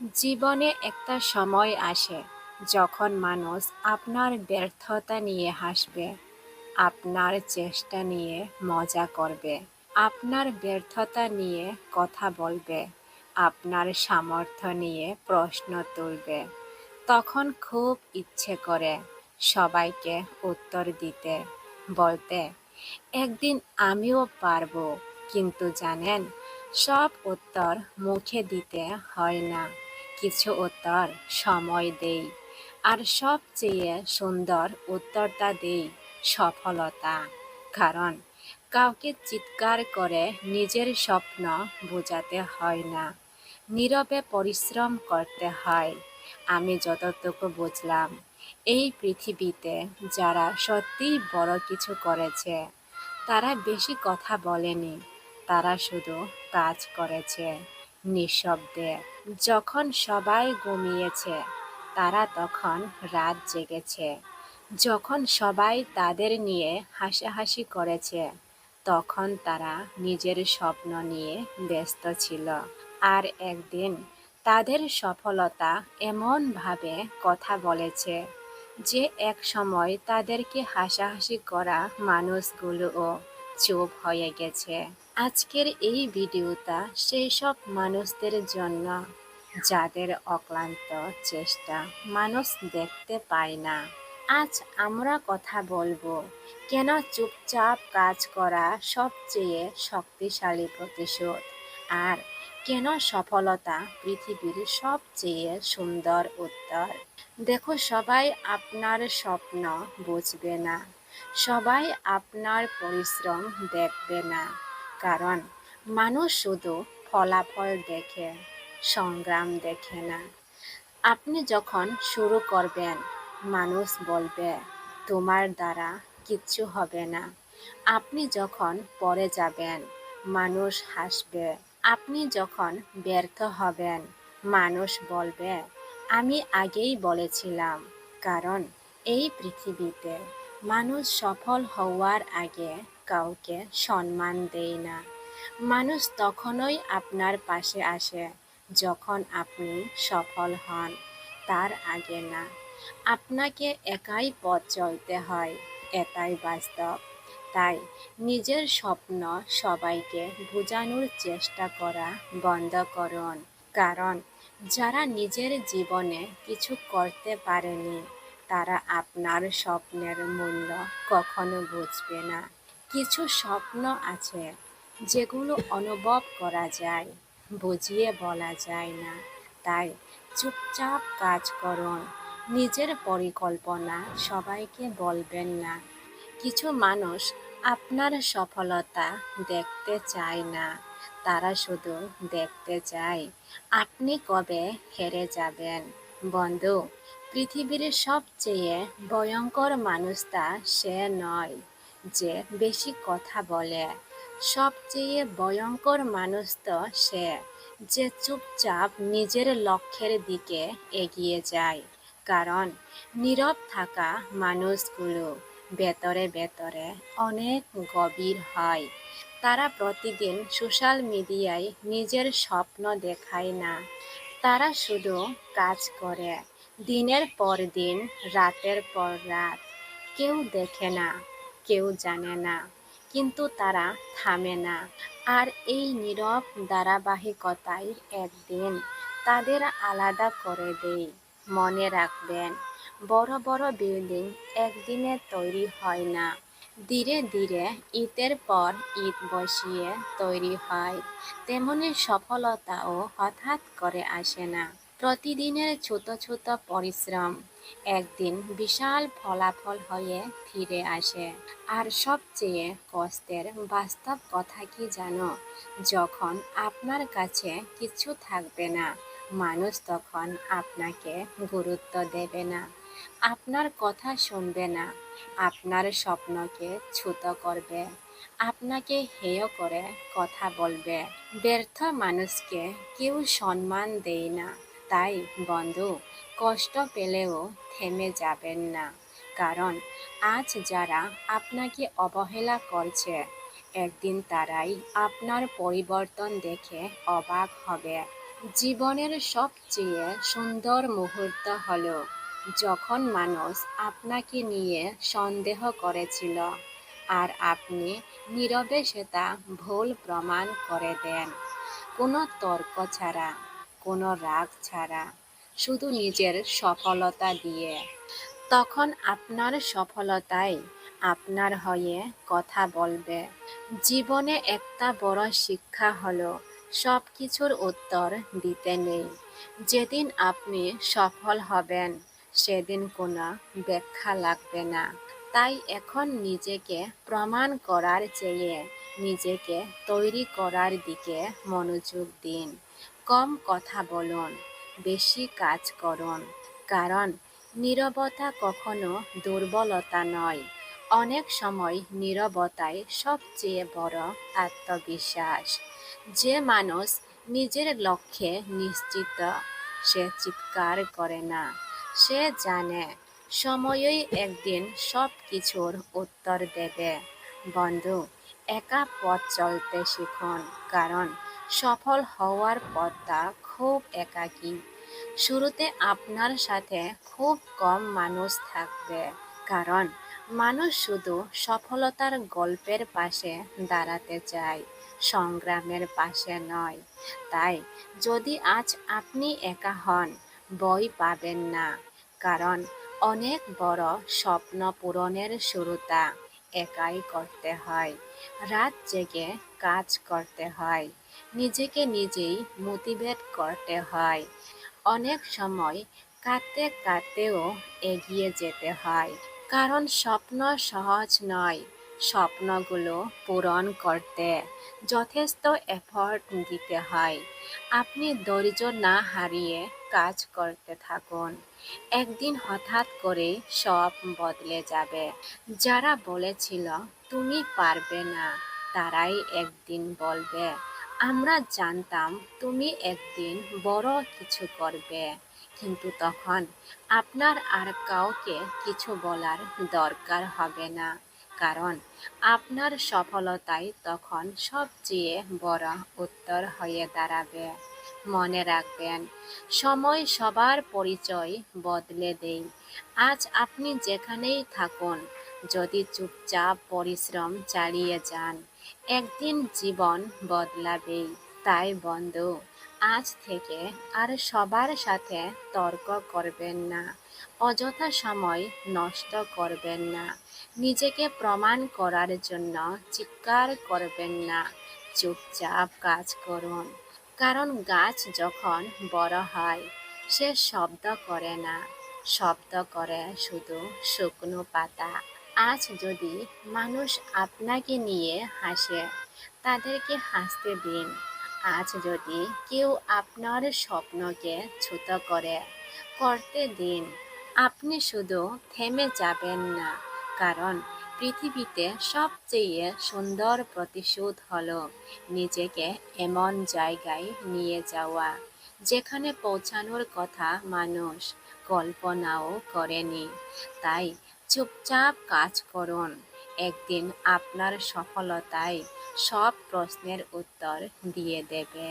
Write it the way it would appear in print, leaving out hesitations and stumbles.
জীবনে একটা সময় আসে যখন মানুষ আপনার ব্যর্থতা নিয়ে হাসবে, আপনার চেষ্টা নিয়ে মজা করবে, আপনার ব্যর্থতা নিয়ে কথা বলবে, আপনার সামর্থ্য নিয়ে প্রশ্ন তুলবে। তখন খুব ইচ্ছে করে সবাইকে উত্তর দিতে, বলতে, একদিন আমিও পারবো। কিন্তু জানেন, সব উত্তর মুখে দিতে হয় না। কিছু উত্তর সময় দেই, আর সবচেয়ে সুন্দর উত্তরটা দেই সফলতা। কারণ কাউকে চিৎকার করে নিজের স্বপ্ন বোঝাতে হয় না, নীরবে পরিশ্রম করতে হয়। আমি যতটুকু বুঝলাম, এই পৃথিবীতে যারা সত্যিই বড় কিছু করেছে তারা বেশি কথা বলেনি, তারা শুধু কাজ করেছে নিঃশব্দে। যখন সবাই ঘুমিয়েছে তারা তখন রাত জেগেছে। যখন সবাই তাদের নিয়ে হাসাহাসি করেছে তখন তারা নিজের স্বপ্ন নিয়ে ব্যস্ত ছিল। আর একদিন তাদের সফলতা এমনভাবে কথা বলেছে যে এক সময় তাদেরকে হাসাহাসি করা মানুষগুলোও চুপ হয়ে গেছে। আজকের এই ভিডিওটা সেই সব মানুষদের জন্য যাদের অক্লান্ত চেষ্টা মানুষ দেখতে পায় না। আজ আমরা কথা বলবো কেন চুপচাপ কাজ করা সবচেয়ে শক্তিশালী প্রতিশোধ, আর কেন সফলতা পৃথিবীর সবচেয়ে সুন্দর উত্তর। দেখো, সবাই আপনার স্বপ্ন বুঝবে না, সবাই আপনার পরিশ্রম দেখবে না, কারণ মানুষ শুধু ফলাফল দেখে, সংগ্রাম দেখে না। আপনি যখন শুরু করবেন মানুষ বলবে তোমার দ্বারা কিচ্ছু হবে না। আপনি যখন পড়ে যাবেন মানুষ হাসবে। আপনি যখন ব্যর্থ হবেন মানুষ বলবে আমি আগেই বলেছিলাম। কারণ এই পৃথিবীতে মানুষ সফল হওয়ার আগে কাউকে সম্মান দেয় না। মানুষ তখনই আপনার পাশে আসে যখন আপনি সফল হন, তার আগে না। আপনাকে একাই পথ চলতে হয়, এটাই বাস্তব। তাই নিজের স্বপ্ন সবাইকে বোঝানোর চেষ্টা করা বন্ধ করুন। কারণ যারা নিজের জীবনে কিছু করতে পারেনি তারা আপনার স্বপ্নের মূল্য কখনো বুঝবে না। কিছু স্বপ্ন আছে যেগুলো অনুভব করা যায়, বুঝিয়ে বলা যায় না। তাই চুপচাপ কাজ করুন, নিজের পরিকল্পনা সবাইকে বলবেন না। কিছু মানুষ আপনার সফলতা দেখতে চায় না, তারা শুধু দেখতে চায় আপনি কবে হেরে যাবেন। বন্ধু, পৃথিবীর সবচেয়ে ভয়ঙ্কর মানুষটা সে নয় যে বেশি কথা বলে, সবচেয়ে ভয়ঙ্কর মানুষ তো সে যে চুপচাপ নিজের লক্ষ্যের দিকে এগিয়ে যায়। কারণ নীরব থাকা মানুষগুলো ভেতরে ভেতরে অনেক গভীর হয়। তারা প্রতিদিন সোশ্যাল মিডিয়ায় নিজের স্বপ্ন দেখায় না, তারা শুধু কাজ করে দিনের পর দিন, রাতের পর রাত। কেউ দেখে না, কেউ জানে না, কিন্তু তারা থামে না। আর এই নীরব ধারাবাহিকতাই একদিন তাদের আলাদা করে দেয়। মনে রাখবেন, বড় বড় বিল্ডিং একদিনে তৈরি হয় না, ধীরে ধীরে ইটের পর ইট বসিয়ে তৈরি হয়। তেমনি সফলতাও হঠাৎ করে আসে না। প্রতিদিনের ছোট ছোট পরিশ্রম একদিন বিশাল ফলাফল হয়ে ফিরে আসে। আর সবচেয়ে কষ্টের বাস্তব কথা কি জানো? যখন আপনার কাছে কিছু থাকবে না, মানুষ তখন আপনাকে গুরুত্ব দেবে না, আপনার কথা শুনবে না, আপনার স্বপ্নকে ছোট করবে, আপনাকে হেয় করে কথা বলবে। ব্যর্থ মানুষকে কেউ সম্মান দেয় না। তাই বন্ধু, কষ্ট পেলেও থেমে যাবেন না। কারণ আজ যারা আপনাকে অবহেলা করছে একদিন তারাই আপনার পরিবর্তন দেখে অবাক হবে। জীবনের সবচেয়ে সুন্দর মুহূর্ত হলো যখন মানুষ আপনাকে নিয়ে সন্দেহ করেছিল আর আপনি নীরবে সেটা ভুল প্রমাণ করে দেন। কোনো তর্ক ছাড়া, কোনো রাগ ছাড়া, শুধু নিজের সফলতা দিয়ে। তখন আপনার সফলতাই আপনার হয়ে কথা বলবে। জীবনে একটা বড় শিক্ষা হলো সব কিছুর উত্তর দিতে নেই। যেদিন আপনি সফল হবেন সেদিন কোনো ব্যাখ্যা লাগবে না। তাই এখন নিজেকে প্রমাণ করার চেয়ে নিজেকে তৈরি করার দিকে মনোযোগ দিন। কম কথা বলুন, বেশি কাজ করুন। কারণ নীরবতা কখনো দুর্বলতা নয়। অনেক সময় নীরবতাই সবচেয়ে বড় আত্মবিশ্বাস। যে মানুষ নিজের লক্ষ্যে নিশ্চিত, সে চিৎকার করে না। সে জানে সময়ই একদিন সব কিছুর উত্তর দেবে। বন্ধু, একা পথ চলতে শিখুন, কারণ সফল হওয়ার পথটা খুব একাকী। শুরুতে আপনার সাথে খুব কম মানুষ থাকবে, কারণ মানুষ শুধু সফলতার গল্পের পাশে দাঁড়াতে চায়, সংগ্রামের পাশে নয়। তাই যদি আজ আপনি একা হন, ভয় পাবেন না, কারণ অনেক বড় স্বপ্ন পূরণের শুরুটা একাই করতে হয়। রাত জেগে কাজ করতে হয়, নিজেকে নিজেই মোটিভেট করতে হয়। অনেক সময় কাঁদতে কাঁদতেও এগিয়ে যেতে হয়। কারণ স্বপ্ন সহজ নয়, স্বপ্নগুলো পূরণ করতে যথেষ্ট এফর্ট দিতে হয়। আপনি ধৈর্য না হারিয়ে কাজ করতে থাকুন। একদিন হঠাৎ করে সব বদলে যাবে। যারা বলেছিল তুমি পারবে না, তারাই একদিন বলবে আমরা জানতাম তুমি একদিন বড় কিছু করবে। কিন্তু তখন আপনার আর কাউকে কিছু বলার দরকার হবে না, কারণ আপনার সফলতাই তখন সবচেয়ে বড় উত্তর হয়ে দাঁড়াবে। মনে রাখবেন, সময় সবার পরিচয় বদলে দেয়। আজ আপনি যেখানেই থাকুন, যদি চুপচাপ পরিশ্রম চালিয়ে যান, একদিন জীবন বদলাবেই। তাই বন্ধু, আজ থেকে আর সবার সাথে তর্ক করবেন না, অযথা সময় নষ্ট করবেন না, নিজেকে প্রমাণ করার জন্য চিৎকার করবেন না। চুপচাপ কাজ করুন, কারণ গাছ যখন বড় হয় সে শব্দ করে না, শব্দ করে শুধু শুকনো পাতা। আজ যদি মানুষ আপনাকে নিয়ে হাসে, তাদেরকে হাসতে দিন। আজ যদি কেউ আপনার স্বপ্নকে ছোট করে, করতে দিন। আপনি শুধু থেমে যাবেন না, কারণ পৃথিবীতে সবচেয়ে সুন্দর প্রতিশোধ হলো নিজেকে এমন জায়গায় নিয়ে যাওয়া যেখানে পৌঁছানোর কথা মানুষ কল্পনাও করেনি। তাই চুপচাপ কাজ করুন, একদিন আপনার সফলতাই সব প্রশ্নের উত্তর দিয়ে দেবে।